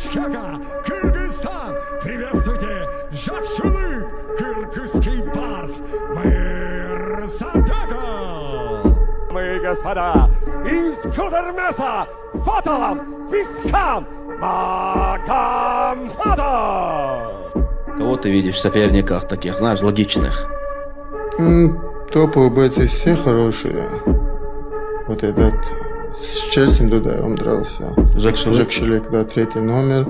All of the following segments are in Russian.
Бишкека, Кыргызстан. Приветствуйте, Жакшылык, кыргызский барс, Мырзабеков. Мы, господа, из Кудермеса, Фаталам, Фискам, Магомедов. Кого ты видишь в соперниках таких, знаешь, логичных? Топовые бойцы все хорошие. Вот этот с Челси Дудаевым дрался. Жак Шилик, да, 3-й номер.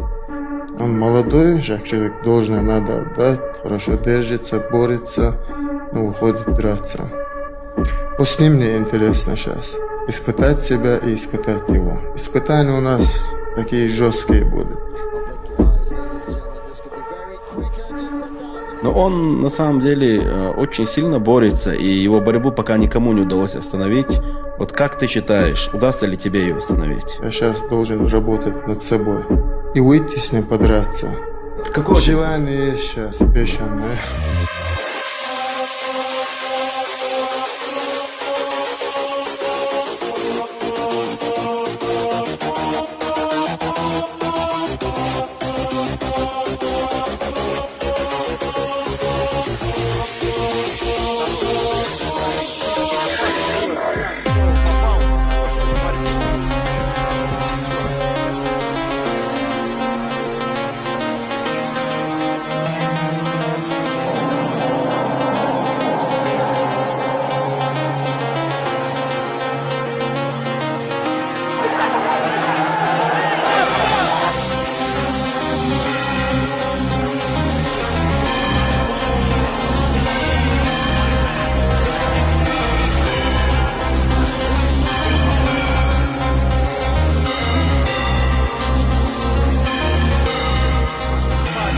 Он молодой, Жак Шилик, должное надо отдать. Хорошо держится, борется, но уходит драться. Вот с ним мне интересно сейчас. Испытать себя и испытать его. Испытания у нас такие жесткие будут. Но он на самом деле очень сильно борется, и его борьбу пока никому не удалось остановить. Вот как ты считаешь, удастся ли тебе ее остановить? Я сейчас должен работать над собой и выйти с ним подраться. Какое желание есть сейчас, бешеное.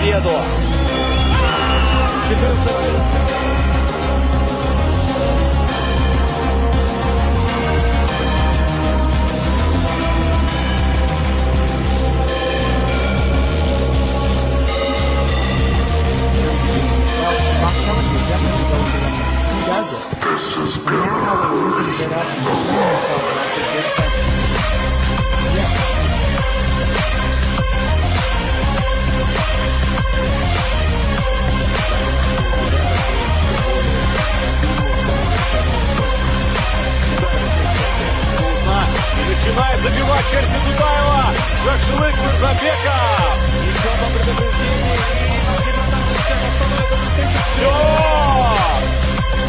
Победу! Начинает забивать Челси Дудаева. Жакшылык, Мырзабеков. Еще одно предупреждение. И Максим Атакович становится. Все.